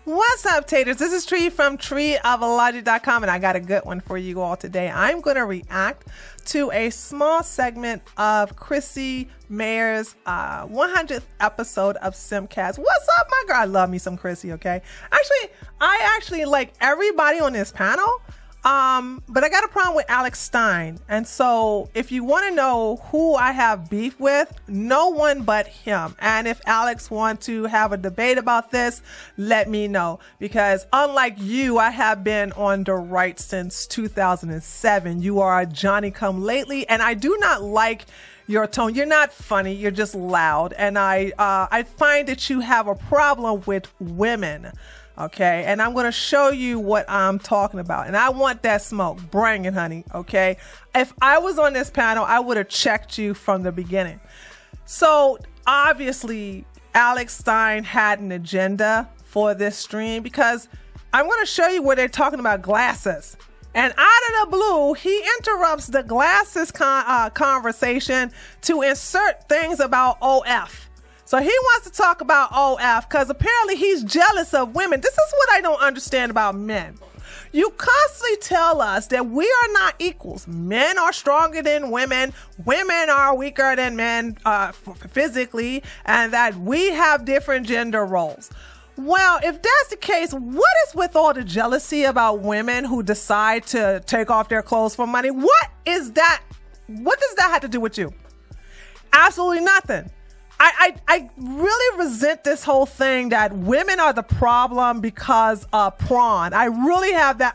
What's up, taters? This is Tree from treeoflogic.com, and I got a good one for you all today. I'm going to react to a small segment of Chrissy Mayer's 100th episode of Simcast. What's up, my girl? I love me some Chrissy, okay? I actually like everybody on this panel. But I got a problem with Alex Stein. And so if you want to know who I have beef with, no one but him. And if Alex wants to have a debate about this, let me know. Because unlike you, I have been on the right since 2007. You are a Johnny come lately, and I do not like your tone. You're not funny. You're just loud. And I find that you have a problem with women. Okay, and I'm going to show you what I'm talking about. And I want that smoke. Bring it, honey. Okay, if I was on this panel, I would have checked you from the beginning. So obviously, Alex Stein had an agenda for this stream, because I'm going to show you where they're talking about glasses. And out of the blue, he interrupts the glasses conversation to insert things about OF. So he wants to talk about OF because apparently he's jealous of women. This is what I don't understand about men. You constantly tell us that we are not equals. Men are stronger than women. Women are weaker than men physically, and that we have different gender roles. Well, if that's the case, what is with all the jealousy about women who decide to take off their clothes for money? What is that? What does that have to do with you? Absolutely nothing. I really resent this whole thing that women are the problem because of prawn. I really have that.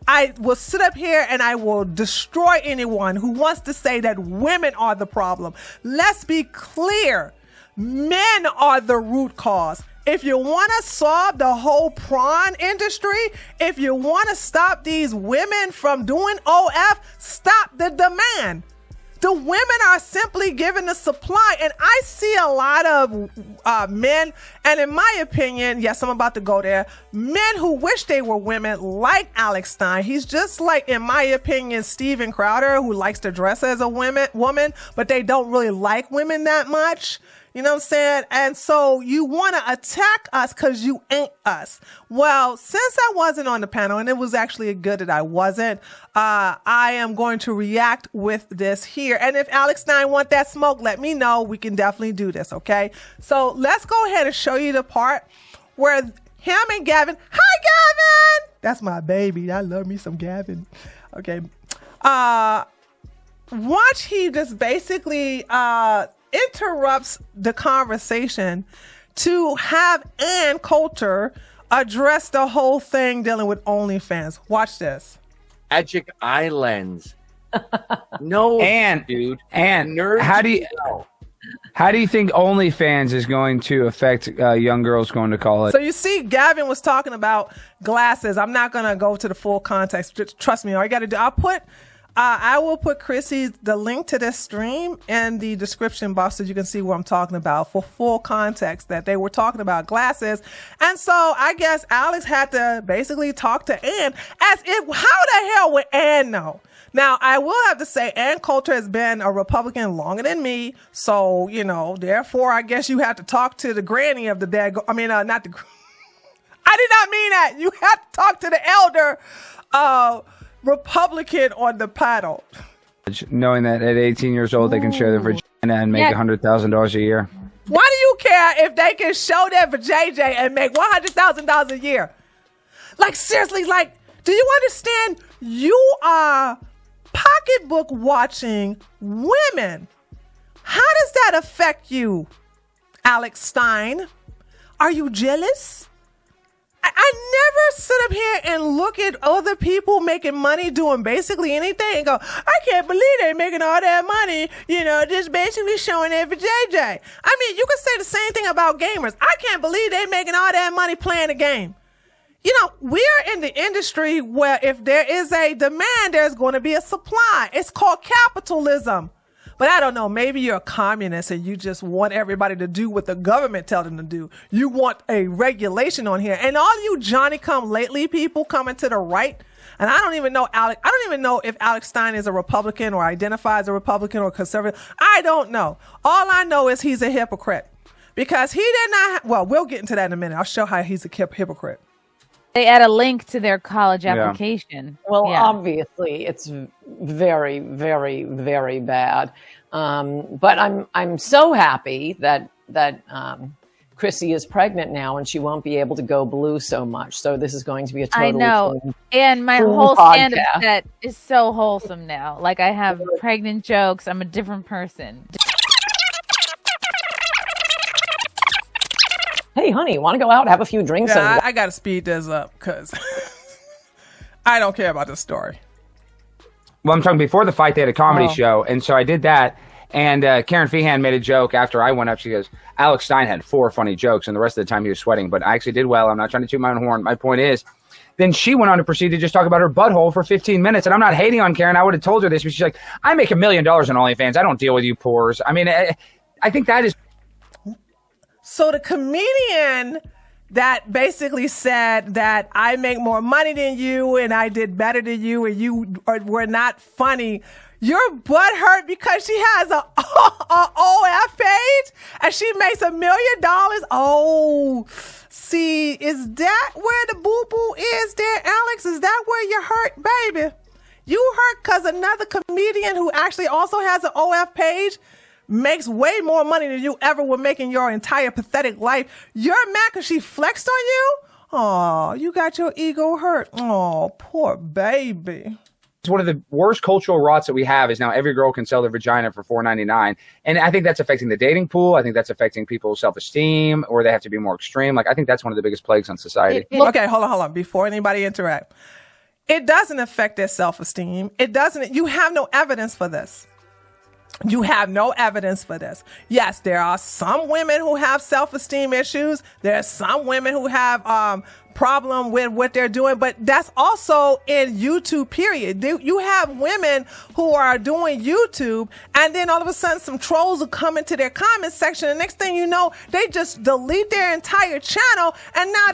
I will sit up here and I will destroy anyone who wants to say that women are the problem. Let's be clear. Men are the root cause. If you want to solve the whole prawn industry, if you want to stop these women from doing OF, stop the demand. The women are simply given the supply. And I see a lot of men, and in my opinion, yes, I'm about to go there, men who wish they were women like Alex Stein. He's just like, in my opinion, Steven Crowder, who likes to dress as a woman, but they don't really like women that much. You know what I'm saying? And so you want to attack us because you ain't us. Well, since I wasn't on the panel, and it was actually good that I wasn't, I am going to react with this here. And if Alex Stein want that smoke, let me know. We can definitely do this, okay? So let's go ahead and show you the part where him and Gavin, hi, Gavin! That's my baby. I love me some Gavin. Okay. Watch, he just basically interrupts the conversation to have Ann Coulter address the whole thing dealing with OnlyFans. Watch this. Magic Islands. No, and dude. And nerds, how do you think OnlyFans is going to affect young girls going to college? So you see, Gavin was talking about glasses. I'm not going to go to the full context. Just trust me. All you got to do, I will put the link to this stream in the description box so you can see what I'm talking about for full context, that they were talking about glasses. And so I guess Alex had to basically talk to Ann as if, how the hell would Ann know? Now, I will have to say Ann Coulter has been a Republican longer than me. So, you know, therefore, I guess you have to talk to the granny of the dad. I mean, not the, I did not mean that. You have to talk to the elder, Republican on the panel. Knowing that at 18 years old, they can share their vagina and make $100,000 a year. Why do you care if they can show their vajayjay and make $100,000 a year? Like, seriously, like, do you understand? You are pocketbook watching women. How does that affect you, Alex Stein? Are you jealous? I never sit up here and look at other people making money doing basically anything and go, I can't believe they're making all that money, you know, just basically showing their vajayjay. I mean, you can say the same thing about gamers. I can't believe they're making all that money playing a game. You know, we are in the industry where if there is a demand, there's going to be a supply. It's called capitalism. But I don't know, maybe you're a communist and you just want everybody to do what the government tells them to do. You want a regulation on here. And all you Johnny-come-lately people coming to the right, and I don't even know if Alex Stein is a Republican or identifies as a Republican or conservative. I don't know. All I know is he's a hypocrite because he did not, well, we'll get into that in a minute. I'll show how he's a hypocrite. They add a link to their college application. Well, obviously, it's very, very, very bad. But I'm so happy that Chrissy is pregnant now, and she won't be able to go blue so much. So this is going to be a totally I know, and my whole stand-up set is so wholesome now. Like, I have pregnant jokes. I'm a different person. Hey, honey, want to go out, have a few drinks? Yeah, I got to speed this up because I don't care about this story. Well, I'm talking before the fight, they had a comedy show, and so I did that. And Karen Feehan made a joke after I went up. She goes, Alex Stein had 4 funny jokes, and the rest of the time he was sweating. But I actually did well. I'm not trying to toot my own horn. My point is, then she went on to proceed to just talk about her butthole for 15 minutes. And I'm not hating on Karen. I would have told her this, but she's like, I make $1 million on OnlyFans. I don't deal with you pores. I mean, I think that is. So the comedian that basically said that I make more money than you and I did better than you and you were not funny, your butt hurt because she has a OF page and she makes $1 million. Oh, see, is that where the boo-boo is there, Alex? Is that where you hurt, baby? You hurt because another comedian who actually also has an OF page makes way more money than you ever would make in your entire pathetic life. You're mad because she flexed on you? Oh, you got your ego hurt. Oh, poor baby. It's one of the worst cultural rots that we have is now every girl can sell their vagina for $4.99. And I think that's affecting the dating pool. I think that's affecting people's self-esteem, or they have to be more extreme. Like, I think that's one of the biggest plagues on society. Okay, hold on. Before anybody interact. It doesn't affect their self-esteem. It doesn't. You have no evidence for this. You have no evidence for this. Yes, there are some women who have self-esteem issues. There are some women who have problem with what they're doing, but that's also in YouTube, period. You have women who are doing YouTube, and then all of a sudden some trolls will come into their comment section, and next thing you know, they just delete their entire channel, and now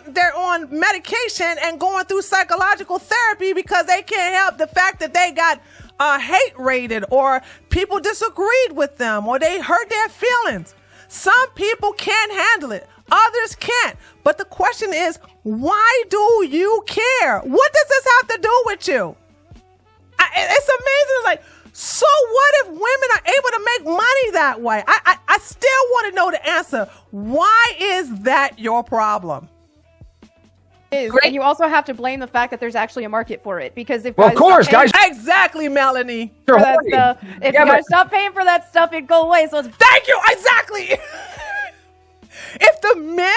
they're on medication and going through psychological therapy because they can't help the fact that they got hate rated, or people disagreed with them, or they hurt their feelings. Some people can't handle it. Others can't. But the question is, why do you care? What does this have to do with you? It's amazing. It's like, so what if women are able to make money that way? I still want to know the answer. Why is that your problem? And you also have to blame the fact that there's actually a market for it, because if guys, exactly, Melanie. For that stuff, if you guys stop paying for that stuff, it go away. So thank you, exactly. If the men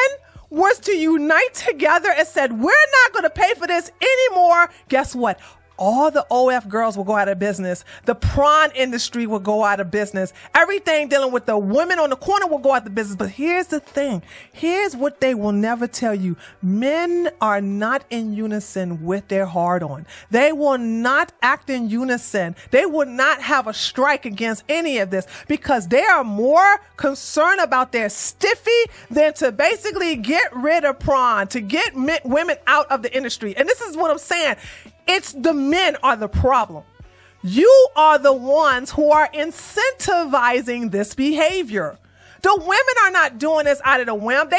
was to unite together and said, we're not going to pay for this anymore, guess what? All the OF girls will go out of business. The prawn industry will go out of business. Everything dealing with the women on the corner will go out of business. But here's the thing. Here's what they will never tell you. Men are not in unison with their hard on. They will not act in unison. They will not have a strike against any of this because they are more concerned about their stiffy than to basically get rid of prawn, to get women out of the industry. And this is what I'm saying. It's the men are the problem. You are the ones who are incentivizing this behavior. The women are not doing this out of the whim.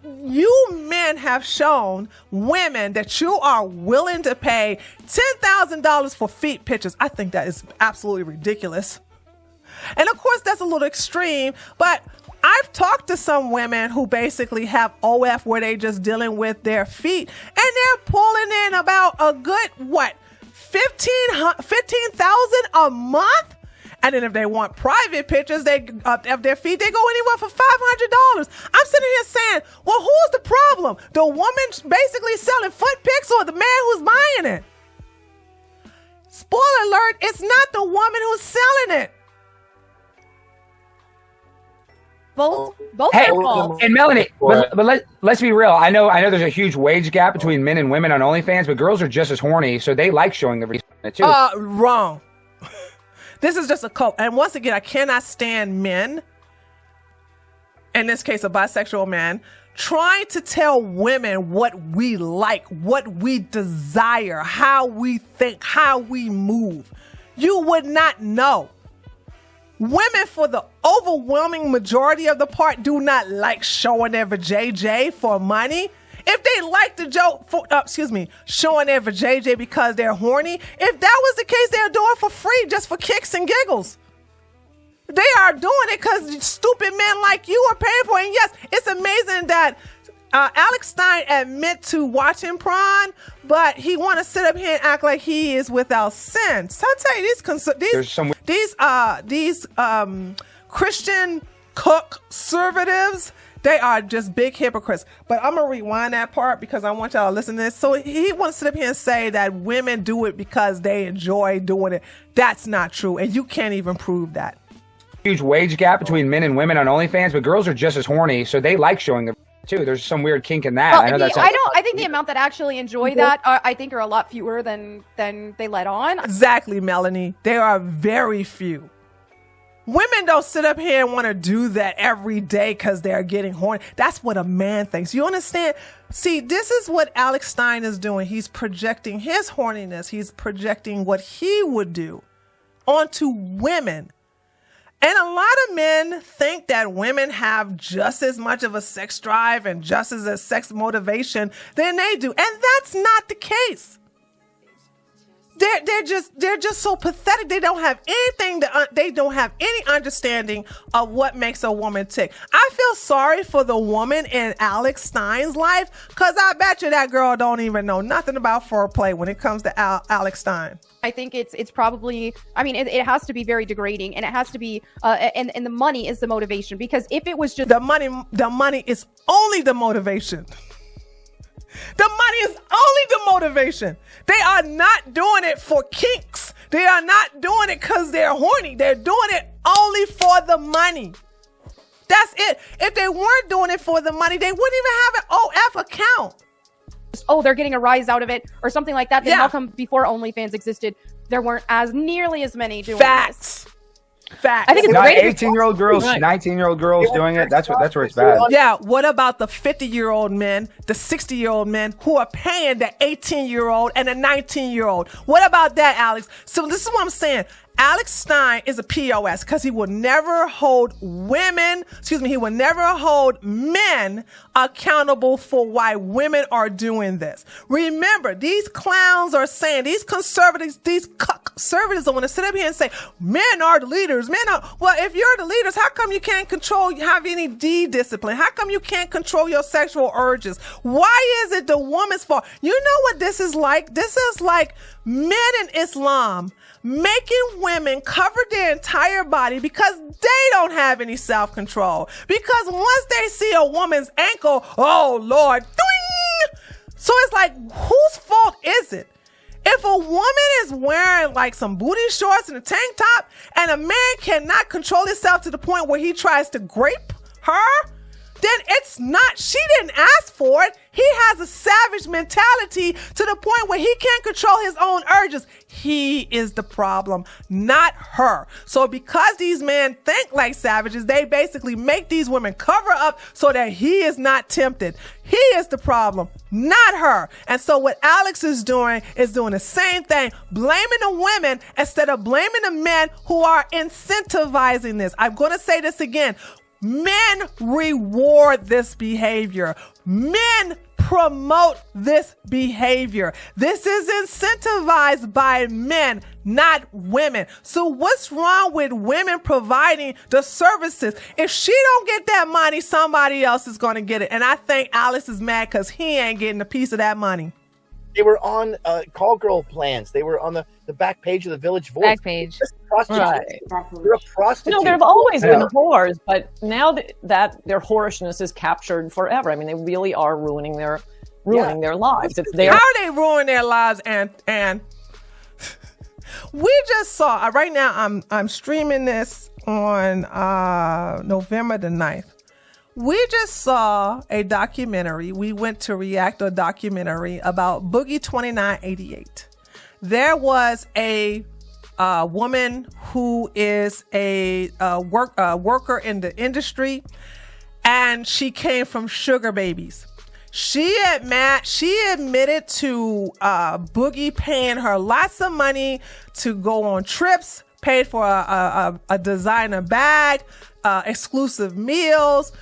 You men have shown women that you are willing to pay $10,000 for feet pictures. I think that is absolutely ridiculous. And of course, that's a little extreme, but I've talked to some women who basically have OF where they just dealing with their feet, and they're pulling in about a good, $15,000 a month? And then if they want private pictures of their feet, they go anywhere for $500. I'm sitting here saying, well, who's the problem? The woman basically selling foot pics or the man who's buying it? Spoiler alert, it's not the woman who's selling it. both hey, are false. And Melanie, but let's be real. I know there's a huge wage gap between men and women on OnlyFans, but girls are just as horny, so they like showing their vagina too. Wrong. This is just a cult. And once again, I cannot stand men, in this case a bisexual man, trying to tell women what we like, what we desire, how we think, how we move. You would not know. Women, for the overwhelming majority of the part, do not like showing their vajayjay for money. If they like the joke, showing their vajayjay because they're horny, if that was the case, they're doing it for free, just for kicks and giggles. They are doing it because stupid men like you are paying for it. And yes, it's amazing that Alex Stein admit to watching porn, but he want to sit up here and act like he is without sin. So I tell you, these Christian conservatives, they are just big hypocrites. But I'm gonna rewind that part because I want y'all to listen to this. So he wants to sit up here and say that women do it because they enjoy doing it. That's not true, and you can't even prove that. Huge wage gap between men and women on OnlyFans, but girls are just as horny, so they like showing it too. There's some weird kink in that. Well, I think the amount that actually enjoy that I think are a lot fewer than they let on. Exactly, Melanie. There are very few. Women don't sit up here and want to do that every day because they're getting horny. That's what a man thinks. You understand? See, this is what Alex Stein is doing. He's projecting his horniness. He's projecting what he would do onto women. And a lot of men think that women have just as much of a sex drive and just as a sex motivation than they do. And that's not the case. They're just so pathetic. They don't have anything they don't have any understanding of what makes a woman tick. I feel sorry for the woman in Alex Stein's life because I bet you that girl don't even know nothing about foreplay when it comes to Alex Stein. I think it's probably, I mean, it has to be very degrading, and it has to be, and the money is the motivation, because if it was just the money is only the motivation. The money is only the motivation. They are not doing it for kinks. They are not doing it because they're horny. They're doing it only for the money. That's it. If they weren't doing it for the money, they wouldn't even have an OF account. Oh, they're getting a rise out of it or something like that. Then how come before OnlyFans existed, there weren't as nearly as many doing this? Facts. I think it's not great. 18-year-old girls, 19-year-old girls doing it. That's where it's bad. Yeah. What about the 50-year-old men, the 60-year-old men who are paying the 18-year-old and the 19-year-old? What about that, Alex? So this is what I'm saying. Alex Stein is a POS because he will never hold he will never hold men accountable for why women are doing this. Remember, these clowns are saying, these conservatives are going to sit up here and say, men are the leaders. Well, if you're the leaders, how come you can't have any discipline? How come you can't control your sexual urges? Why is it the woman's fault? You know what this is like? This is like men in Islam making women cover their entire body because they don't have any self-control. Because once they see a woman's ankle, oh Lord, doing! So it's like, whose fault is it? If a woman is wearing like some booty shorts and a tank top and a man cannot control himself to the point where he tries to grape her, then it's not, she didn't ask for it. He has a savage mentality to the point where he can't control his own urges. He is the problem, not her. So because these men think like savages, they basically make these women cover up so that he is not tempted. He is the problem, not her. And so what Alex is doing the same thing, blaming the women instead of blaming the men who are incentivizing this. I'm going to say this again. Men reward this behavior. Men promote this behavior. This is incentivized by men, not women. So what's wrong with women providing the services? If she don't get that money, somebody else is going to get it. And I think Alice is mad because he ain't getting a piece of that money. They were on call girl plans. They were on the back page of the Village Voice. Back page. Right. You're a prostitute. No, there have always been whores, but now that their whorishness is captured forever. I mean, they really are ruining their lives. It's their. How are they ruining their lives? And we just saw right now. I'm streaming this on November the 9th. We just saw a documentary. We went to react to a documentary about Boogie 2988. There was a woman who is a worker in the industry, and she came from sugar babies. She admitted to Boogie paying her lots of money to go on trips, paid for a designer bag, exclusive meals,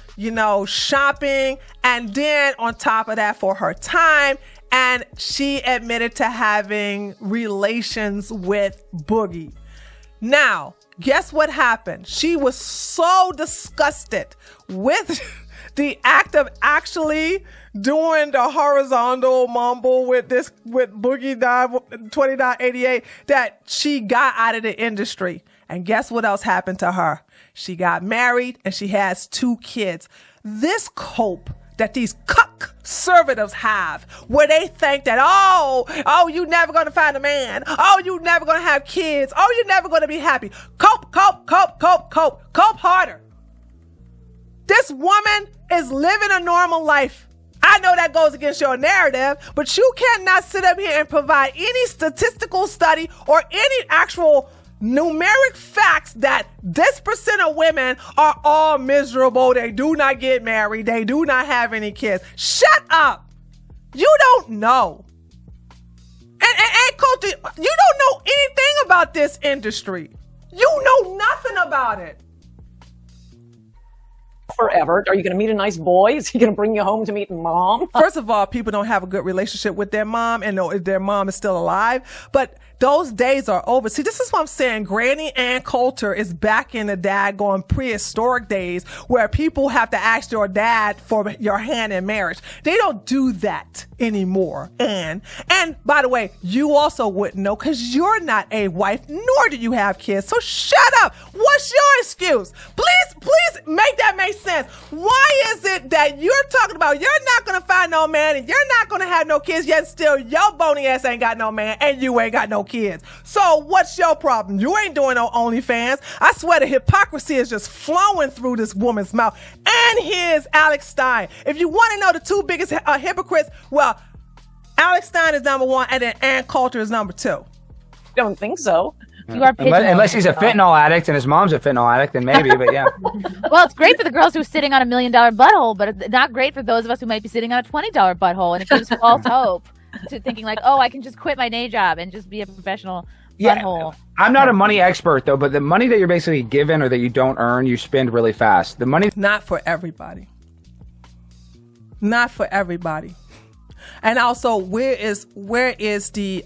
shopping, and then on top of that for her time. And she admitted to having relations with Boogie. Now, guess what happened? She was so disgusted with the act of actually doing the horizontal mumble with Boogie 20.88 that she got out of the industry. And guess what else happened to her? She got married and she has 2 kids. This cope that these conservatives have, where they think that, oh, you never going to find a man. Oh, you never going to have kids. Oh, you're never going to be happy. Cope harder. This woman is living a normal life. I know that goes against your narrative, but you cannot sit up here and provide any statistical study or any actual numeric facts that this percent of women are all miserable. They do not get married. They do not have any kids. Shut up. You don't know. And Coach, you don't know anything about this industry. You know nothing about it. Forever. Are you going to meet a nice boy? Is he going to bring you home to meet mom? First of all, people don't have a good relationship with their mom and know if their mom is still alive. But those days are over. See, this is what I'm saying. Granny Ann Coulter is back in the daggone prehistoric days where people have to ask your dad for your hand in marriage. They don't do that anymore. And by the way, you also wouldn't know because you're not a wife, nor do you have kids. So shut up. What's your excuse? Please make that make sense. Why is it that you're talking about you're not going to find no man and you're not going to have no kids, yet still your bony ass ain't got no man and you ain't got no kids? So what's your problem? You ain't doing no OnlyFans. I swear the hypocrisy is just flowing through this woman's mouth. And here's Alex Stein. If you want to know the 2 biggest hypocrites, well, Alex Stein is number 1 and then Ann Coulter is number 2. Don't think so. You are unless he's a fentanyl addict and his mom's a fentanyl addict, then maybe, but yeah. Well, it's great for the girls who are sitting on $1 million butthole, but it's not great for those of us who might be sitting on a $20 butthole, and it gives false hope to thinking like, I can just quit my day job and just be a professional butthole. I'm not a money expert, though, but the money that you're basically given or that you don't earn, you spend really fast. The money... Not for everybody. Not for everybody. And also, where is the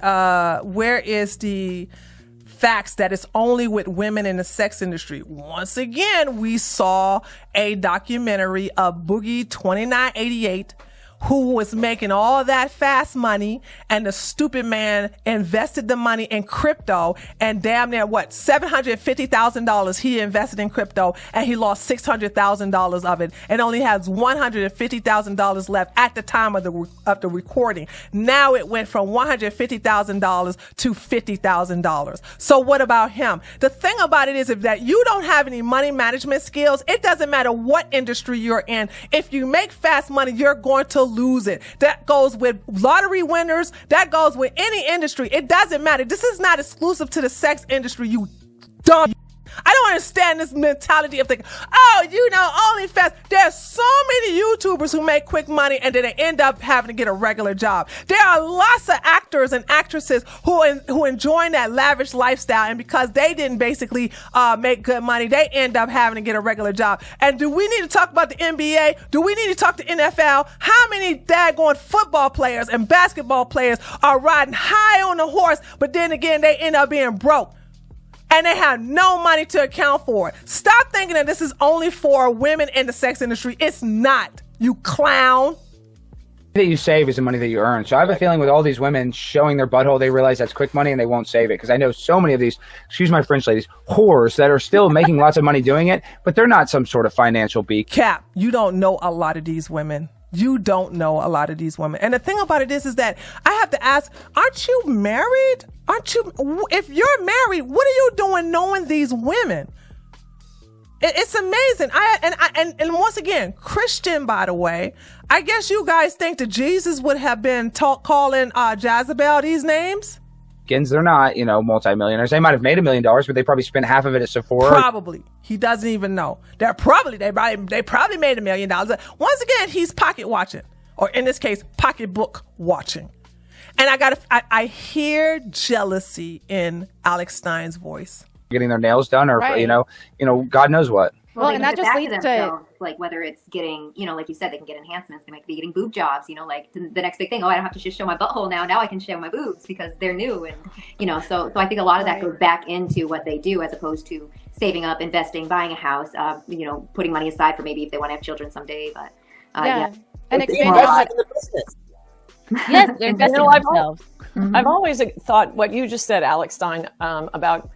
facts that it's only with women in the sex industry? Once again, we saw a documentary of Boogie 2988 who was making all that fast money, and the stupid man invested the money in crypto, and damn near $750,000 he invested in crypto, and he lost $600,000 of it, and only has $150,000 left at the time of the recording. Now it went from $150,000 to $50,000. So what about him? The thing about it is, if that you don't have any money management skills, it doesn't matter what industry you're in. If you make fast money, you're going to lose it. That goes with lottery winners. That goes with any industry. It doesn't matter. This is not exclusive to the sex industry, you dumb. I don't understand this mentality of thinking, OnlyFans. There's so many YouTubers who make quick money and then they end up having to get a regular job. There are lots of actors and actresses who enjoy that lavish lifestyle, and because they didn't basically make good money, they end up having to get a regular job. And do we need to talk about the NBA? Do we need to talk to NFL? How many daggone football players and basketball players are riding high on the horse, but then again, they end up being broke? And they have no money to account for it. Stop thinking that this is only for women in the sex industry. It's not, you clown. That you save is the money that you earn. So I have a feeling with all these women showing their butthole, they realize that's quick money and they won't save it. Because I know so many of these, excuse my French ladies, whores that are still making lots of money doing it, but they're not some sort of financial beak. Cap, you don't know a lot of these women. You don't know a lot of these women. And the thing about it is that I have to ask, aren't you married? If you're married, what are you doing knowing these women? It's amazing. And once again, Christian, by the way, I guess you guys think that Jesus would have been calling Jezebel these names? They're not, multimillionaires. They might have made $1 million, but they probably spent half of it at Sephora. Probably. He doesn't even know. They probably made $1 million. Once again, he's pocket watching, or in this case, pocketbook watching. And I hear jealousy in Alex Stein's voice. getting their nails done, or Right. you know, God knows what. Well, they and can that give just back leads to to themselves, like whether it's getting, like you said, they can get enhancements. They might be getting boob jobs, like the next big thing. Oh, I don't have to just show my butthole now. Now I can show my boobs because they're new. And, so I think a lot of that goes back into what they do as opposed to saving up, investing, buying a house, putting money aside for maybe if they want to have children someday. But yeah. And They expand invest how in the business. Yes, they're investing in I've themselves. I've always thought what you just said, Alex Stein, about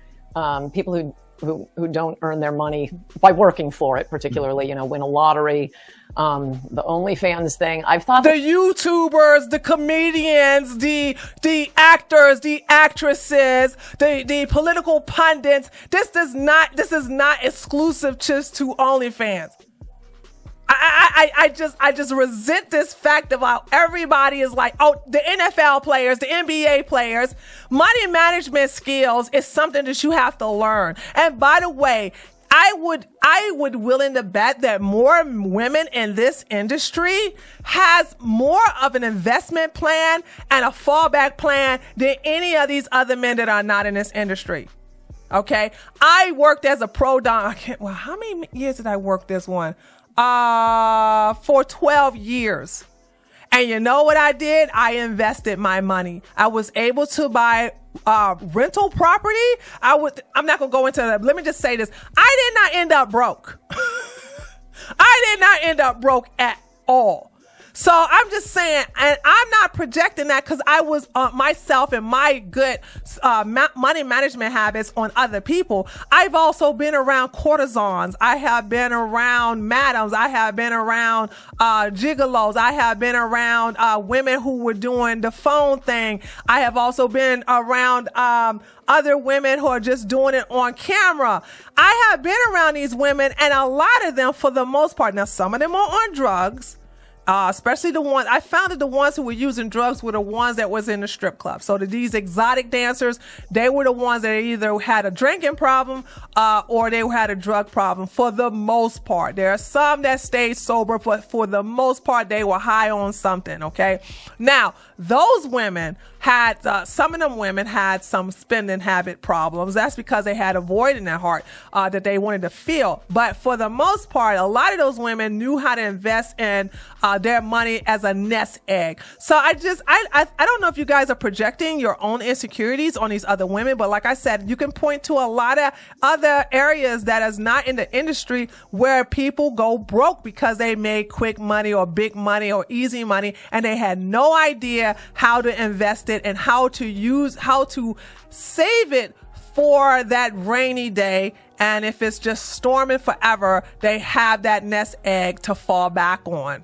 people who don't earn their money by working for it, particularly, win a lottery, the OnlyFans thing. I've thought The YouTubers, the comedians, the actors, the actresses, the political pundits. This is not exclusive just to OnlyFans. I just resent this fact of how everybody is like, oh, the NFL players, the NBA players, money management skills is something that you have to learn. And by the way, I would willing to bet that more women in this industry has more of an investment plan and a fallback plan than any of these other men that are not in this industry. Okay. I worked as a pro don. How many years did I work this one? For 12 years. And you know what I did? I invested my money. I was able to buy rental property. I'm not going to go into that. Let me just say this. I did not end up broke. I did not end up broke at all. So I'm just saying, and I'm not projecting that because I was myself and my good money management habits on other people. I've also been around courtesans. I have been around madams. I have been around gigolos. I have been around women who were doing the phone thing. I have also been around other women who are just doing it on camera. I have been around these women, and a lot of them, for the most part, now some of them are on drugs. Especially the ones, I found that the ones who were using drugs were the ones that was in the strip club. So these exotic dancers, they were the ones that either had a drinking problem or they had a drug problem for the most part. There are some that stayed sober, but for the most part, they were high on something, okay? Now, those women had, some of them women had some spending habit problems. That's because they had a void in their heart that they wanted to fill. But for the most part, a lot of those women knew how to invest in their money as a nest egg. So I don't know if you guys are projecting your own insecurities on these other women, but like I said, you can point to a lot of other areas that is not in the industry where people go broke because they made quick money or big money or easy money, and they had no idea how to invest it and how to save it for that rainy day. And if it's just storming forever, they have that nest egg to fall back on.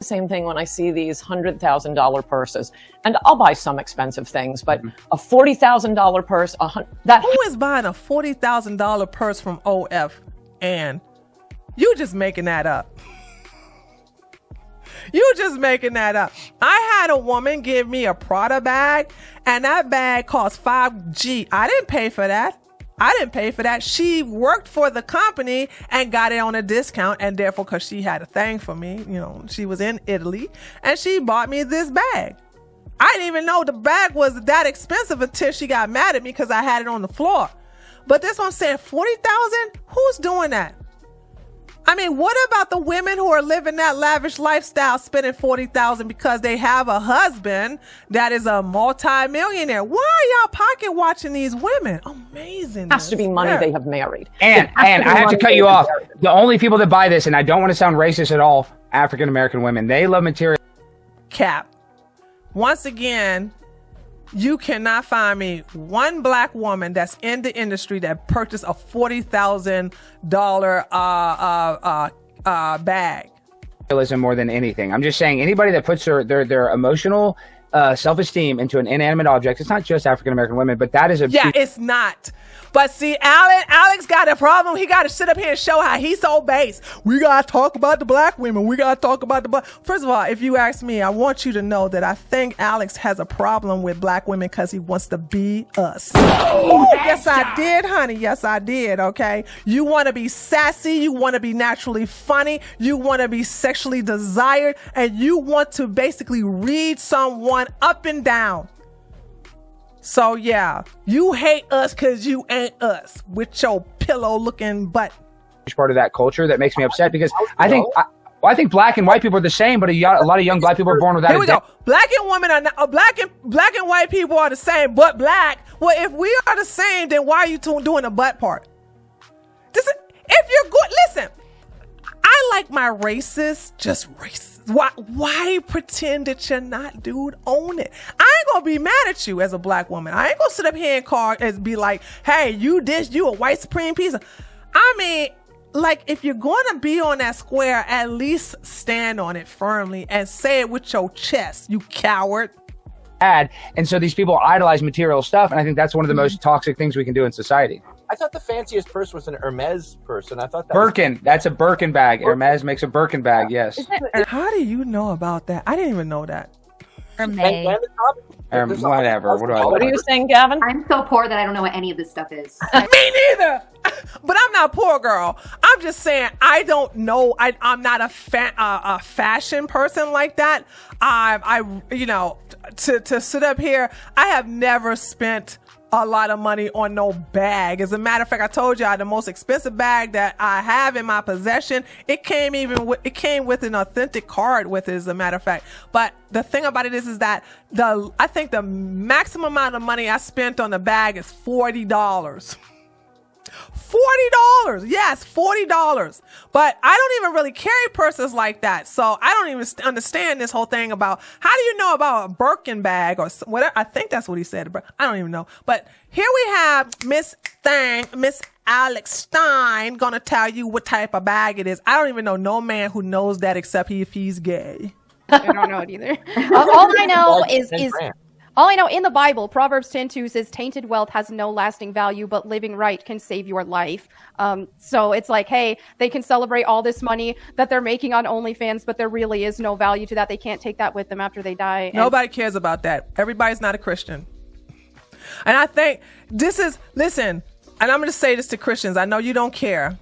Same thing when I see these $100,000 purses, and I'll buy some expensive things, but a $40,000 purse, who is buying a $40,000 purse from OF? And you just making that up. You just making that up. I had a woman give me a Prada bag, and that bag cost $5,000. I didn't pay for that. She worked for the company and got it on a discount, and therefore, because she had a thing for me, she was in Italy, and she bought me this bag. I didn't even know the bag was that expensive until she got mad at me because I had it on the floor. But this one I'm saying, $40,000? Who's doing that? I mean, what about the women who are living that lavish lifestyle, spending $40,000 because they have a husband that is a multi-millionaire? Why are y'all pocket watching these women? Amazing. It has to be money they have married. And I have to cut you off. The only people that buy this, and I don't want to sound racist at all, African-American women, they love material. Cap. Once again, you cannot find me one black woman that's in the industry that purchased a $40,000 bag. More than anything. I'm just saying anybody that puts their emotional self-esteem into an inanimate object, it's not just African-American women, but that is it's not. But see, Alex got a problem. He got to sit up here and show how he's so base. We got to talk about the black women. We got to talk about the black. First of all, if you ask me, I want you to know that I think Alex has a problem with black women because he wants to be us. Yes, I did, honey. Yes, I did. Okay. You want to be sassy. You want to be naturally funny. You want to be sexually desired. And you want to basically read someone up and down. So yeah, you hate us because you ain't us with your pillow looking butt. Part of that culture that makes me upset because I think black and white people are the same, but a lot of young black people are born without. Here we go. Black and women are not, black and white people are the same, but black. Well, if we are the same, then why are you doing the butt part? If you're good, listen. I like my racist, just racist. Why pretend that you're not, dude? Own it. I ain't gonna be mad at you as a black woman. I ain't gonna sit up here and be like, hey, you a white supreme piece of. I mean, like, if you're gonna be on that square, at least stand on it firmly and say it with your chest, you coward. And so these people idolize material stuff, and I think that's one of the most toxic things we can do in society. I thought the fanciest purse was an Hermes purse, and I thought that Birkin. That's a Birkin bag. Hermes makes a Birkin bag. Yes. How do you know about that? I didn't even know that. Hermes. Whatever. What are you saying, Gavin? I'm so poor that I don't know what any of this stuff is. Me neither. But I'm not poor, girl. I'm just saying I don't know. I'm not a fashion person like that. To sit up here, I have never spent a lot of money on no bag. As a matter of fact, I told you the most expensive bag that I have in my possession, it came with an authentic card with it, as a matter of fact. But the thing about it is that I think the maximum amount of money I spent on the bag is $40. $40. Yes, $40. But I don't even really carry purses like that. So I don't even understand this whole thing about how do you know about a Birkin bag or whatever. I think that's what he said, but I don't even know. But here we have Miss Alex Stein gonna tell you what type of bag it is. I don't even know no man who knows that except if he's gay. I don't know it either. All I know is all I know in the Bible, Proverbs 10:2 says, tainted wealth has no lasting value, but living right can save your life. So it's like, hey, they can celebrate all this money that they're making on OnlyFans, but there really is no value to that. They can't take that with them after they die. Nobody cares about that. Everybody's not a Christian. And I think listen, and I'm going to say this to Christians. I know you don't care.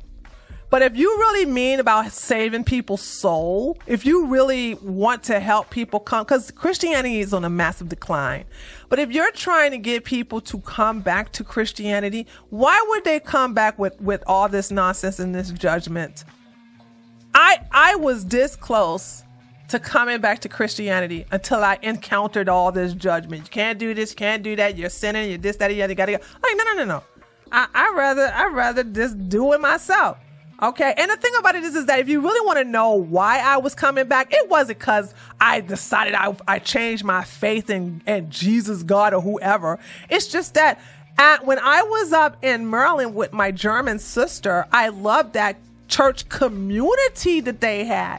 But if you really mean about saving people's soul, if you really want to help people come, because Christianity is on a massive decline. But if you're trying to get people to come back to Christianity, why would they come back with all this nonsense and this judgment? I was this close to coming back to Christianity until I encountered all this judgment. You can't do this, you can't do that, you're sinning, you're this, that, you gotta go. Like, no. I'd rather just do it myself. Okay, and the thing about it is that if you really want to know why I was coming back, it wasn't because I decided I changed my faith in Jesus, God, or whoever. It's just that when I was up in Maryland with my German sister, I loved that church community that they had.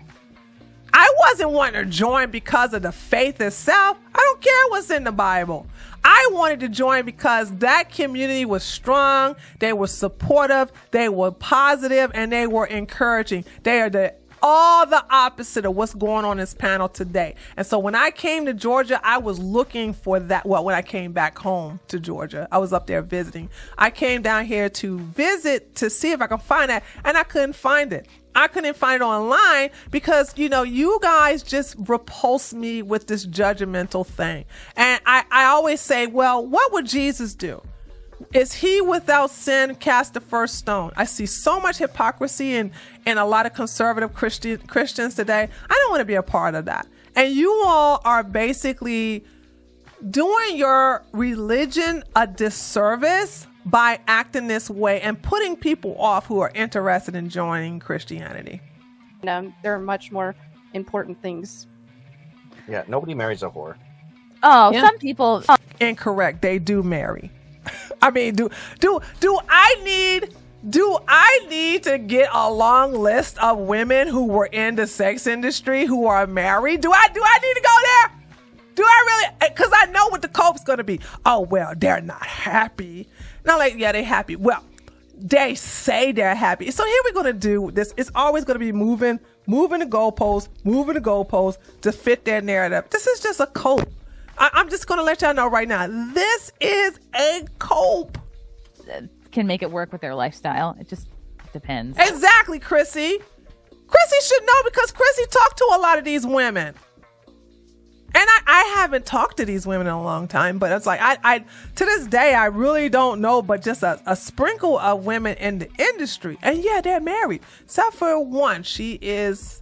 I wasn't wanting to join because of the faith itself. I don't care what's in the Bible. I wanted to join because that community was strong, they were supportive, they were positive, and they were encouraging. They are all the opposite of what's going on in this panel today. And so when I came to Georgia, I was looking for that. Well, when I came back home to Georgia, I was up there visiting. I came down here to visit to see if I could find that, and I couldn't find it. I couldn't find it online because, you guys just repulse me with this judgmental thing. And I always say, well, what would Jesus do? Is he without sin cast the first stone? I see so much hypocrisy in a lot of conservative Christians today. I don't want to be a part of that. And you all are basically doing your religion a disservice by acting this way and putting people off who are interested in joining Christianity. There are much more important things. Yeah, nobody marries a whore. Oh, yeah. Some people. Incorrect. They do marry. I mean, do I need to get a long list of women who were in the sex industry who are married? Do I need to go there? Do I really? Because I know what the cope's going to be. Oh, well, they're not happy. Not like, yeah, they're happy. Well, they say they're happy. So here we're going to do this. It's always going to be moving the goalposts to fit their narrative. This is just a cope. I'm just going to let y'all know right now. This is a cope. Can make it work with their lifestyle. It just depends. Exactly, Chrissy. Chrissy should know because Chrissy talked to a lot of these women. I haven't talked to these women in a long time, but it's like I to this day I really don't know, but just a sprinkle of women in the industry, and yeah, they're married, except for one. She is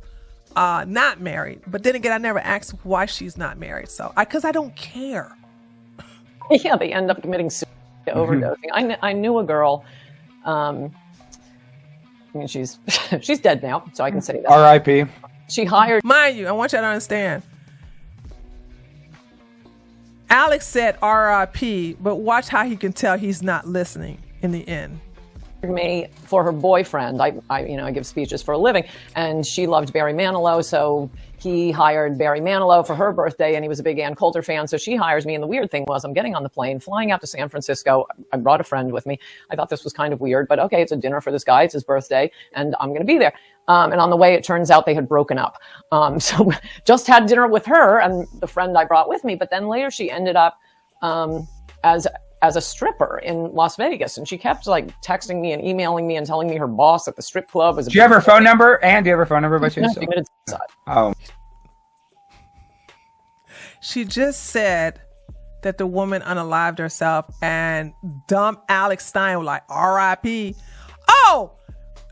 not married, but then again, I never asked why she's not married, so because I don't care. Yeah, they end up committing suicide, overdosing. I knew a girl. I mean, she's dead now, so I can say that. R.I.P. She hired. Mind you, I want you to understand. Alex said R.I.P., but watch how he can tell he's not listening in the end. Me for her boyfriend. I give speeches for a living, and she loved Barry Manilow, so he hired Barry Manilow for her birthday, and he was a big Ann Coulter fan, so she hires me. And the weird thing was, I'm getting on the plane, flying out to San Francisco. I brought a friend with me. I thought this was kind of weird, but okay, it's a dinner for this guy. It's his birthday, and I'm going to be there. And on the way, it turns out they had broken up. So just had dinner with her and the friend I brought with me, but then later she ended up as a stripper in Las Vegas, and she kept like texting me and emailing me and telling me her boss at the strip club was. Do you have her phone number? And do you have her phone number by chance? Oh. She just said that the woman unalived herself and dumped Alex Stein, like R.I.P. Oh,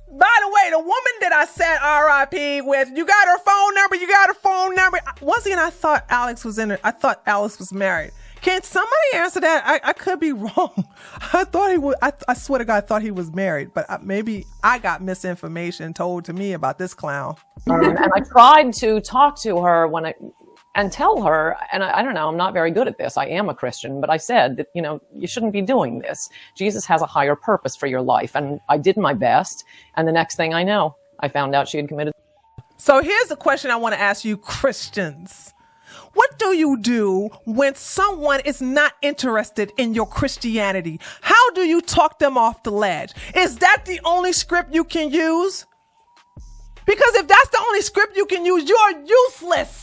by the way, the woman that I said R.I.P. with, you got her phone number. You got her phone number. Once again, I thought Alex was in it. I thought Alex was married. Can somebody answer that? I could be wrong. I thought he was. I swear to God, I thought he was married, but maybe I got misinformation told to me about this clown. And I tried to talk to her and tell her, and I don't know, I'm not very good at this. I am a Christian, but I said that, you shouldn't be doing this. Jesus has a higher purpose for your life. And I did my best. And the next thing I know, I found out she had committed. So here's a question I want to ask you, Christians. What do you do when someone is not interested in your Christianity? How do you talk them off the ledge? Is that the only script you can use? Because if that's the only script you can use, you're useless.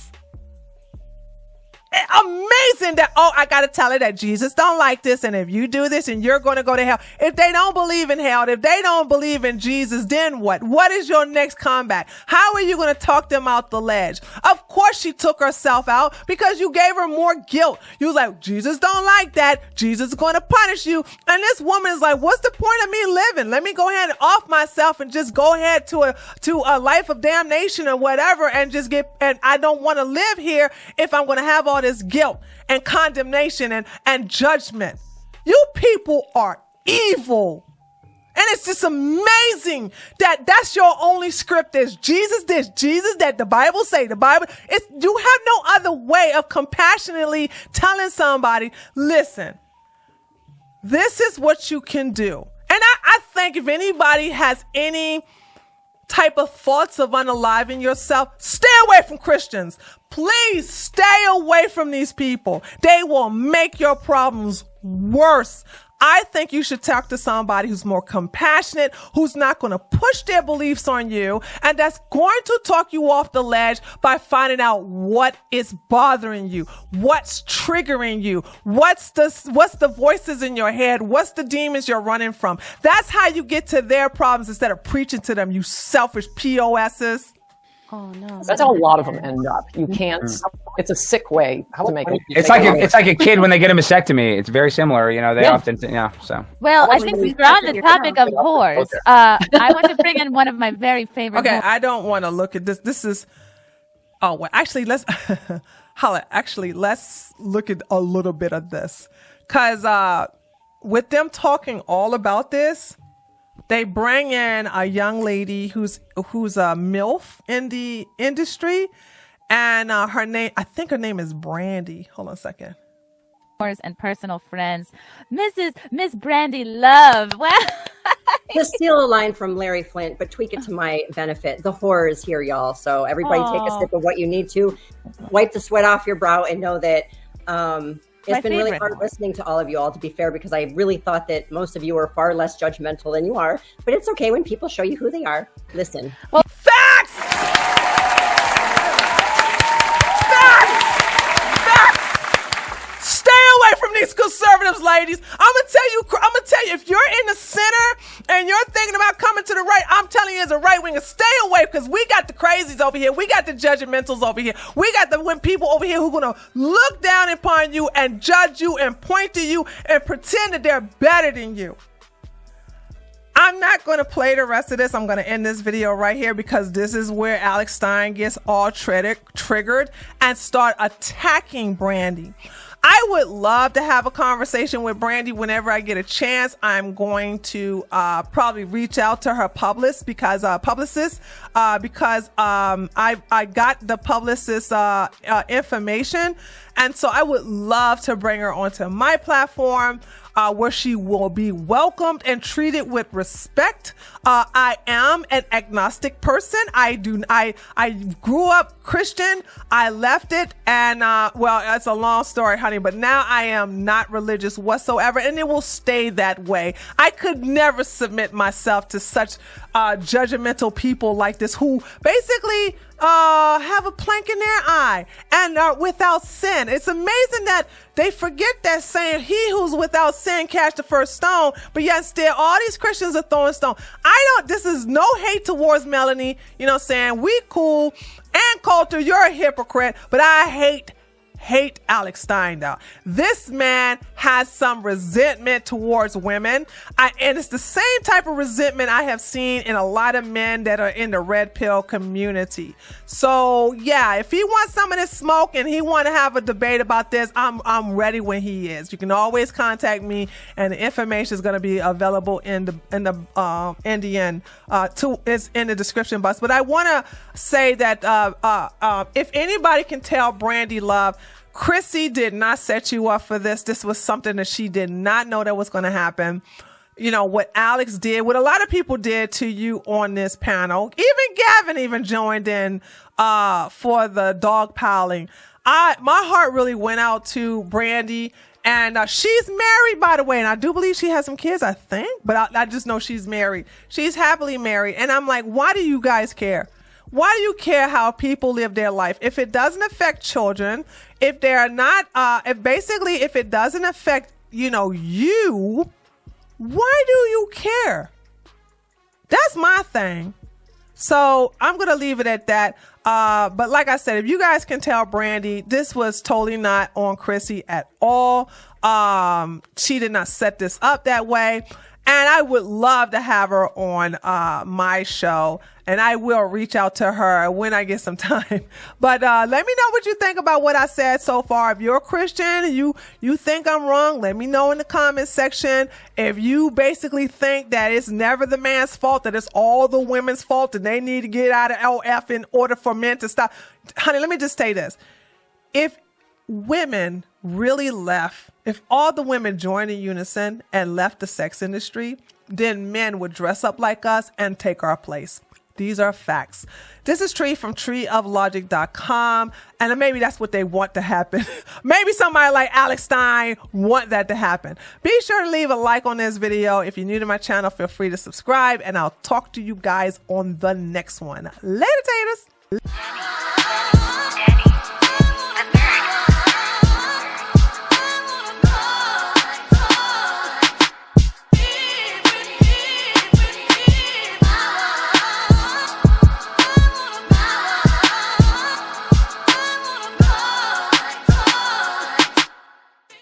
Amazing that, I got to tell her that Jesus don't like this. And if you do this and you're going to go to hell. If they don't believe in hell, if they don't believe in Jesus, then what? What is your next comeback? How are you going to talk them out the ledge? Of course she took herself out because you gave her more guilt. You was like, Jesus don't like that. Jesus is going to punish you. And this woman is like, what's the point of me living? Let me go ahead and off myself and just go ahead to a life of damnation or whatever and and I don't want to live here if I'm going to have all this guilt and condemnation and judgment. You people are evil. And it's just amazing that that's your only script is Jesus this, Jesus that, the Bible say, you have no other way of compassionately telling somebody, listen, this is what you can do. And I think if anybody has any type of thoughts of unaliving yourself, stay away from Christians. Please stay away from these people. They will make your problems worse. I think you should talk to somebody who's more compassionate, who's not going to push their beliefs on you, and that's going to talk you off the ledge by finding out what is bothering you, what's triggering you, what's the voices in your head, what's the demons you're running from. That's how you get to their problems instead of preaching to them, you selfish POSs. Oh no. That's how a lot of them end up. You can't. It's a sick way to make it. It's like a kid when they get a mastectomy. It's very similar. They often, so. Well, I think since we're on the topic of whores, I want to bring in one of my very favorite. Okay, I don't want to look at this. This is. Oh, well, actually, let's. Let's look at a little bit of this, because with them talking all about this. They bring in a young lady who's a MILF in the industry, and her name, I think her name is Brandy. Hold on a second. And personal friends, Miss Brandy Love. Well, just steal a line from Larry Flint, but tweak it to my benefit. The horror is here, y'all. So everybody take a sip of what you need to, wipe the sweat off your brow, and know that. It's been really hard listening to all of you all, to be fair, because I really thought that most of you are far less judgmental than you are. But it's okay when people show you who they are. Listen. Well, facts! Facts! Stay away from these conservative conservatives, ladies. I'm gonna tell you, if you're in the center and you're thinking about coming to the right, I'm telling you as a right winger, stay away, because we got the crazies over here. We got the judgmentals over here. We got the people over here who are gonna look down upon you and judge you and point to you and pretend that they're better than you. I'm not going to play the rest of this. I'm going to end this video right here, because this is where Alex Stein gets all triggered and start attacking Brandy. I would love to have a conversation with Brandy whenever I get a chance. I'm going to probably reach out to her publicist because I got the publicist's information, and so I would love to bring her onto my platform. Where she will be welcomed and treated with respect. I am an agnostic person. I grew up Christian. I left it, and well, it's a long story, honey, but now I am not religious whatsoever, and it will stay that way. I could never submit myself to such judgmental people like this, who basically have a plank in their eye and are without sin. It's amazing that they forget that saying, he who's without sin cast the first stone, but yet still all these Christians are throwing stone. This is no hate towards Melanie, you know what I'm saying? We cool. And Coulter, you're a hypocrite, but I hate Alex Stein though. This man has some resentment towards women. And it's the same type of resentment I have seen in a lot of men that are in the red pill community. So yeah, if he wants some of this smoke and he want to have a debate about this, I'm ready when he is. You can always contact me, and the information is going to be available in the end. It's in the description box. But I want to say that if anybody can tell Brandy love, Chrissy did not set you up for this. This was something that she did not know that was going to happen. You know, what Alex did, what a lot of people did to you on this panel. Even Gavin even joined in for the dog piling. My heart really went out to Brandy. And she's married, by the way, and I do believe she has some kids, I think. But I just know she's married. She's happily married. And I'm like, why do you guys care? Why do you care how people live their life? If it doesn't affect children, if they're not, if it doesn't affect, you, why do you care? That's my thing. So I'm going to leave it at that. But like I said, if you guys can tell Brandy, this was totally not on Chrissy at all. She did not set this up that way. And I would love to have her on my show, and I will reach out to her when I get some time. But let me know what you think about what I said so far. If you're a Christian and you think I'm wrong, let me know in the comment section. If you basically think that it's never the man's fault, that it's all the women's fault, and they need to get out of LF in order for men to stop. Honey, let me just say this. If women really left, if all the women joined in unison and left the sex industry, then men would dress up like us and take our place. These are facts. This is Tree from treeoflogic.com, and maybe that's what they want to happen. Maybe somebody like Alex Stein want that to happen. Be sure to leave a like on this video. If you're new to my channel, feel free to subscribe, and I'll talk to you guys on the next one. Later, taters.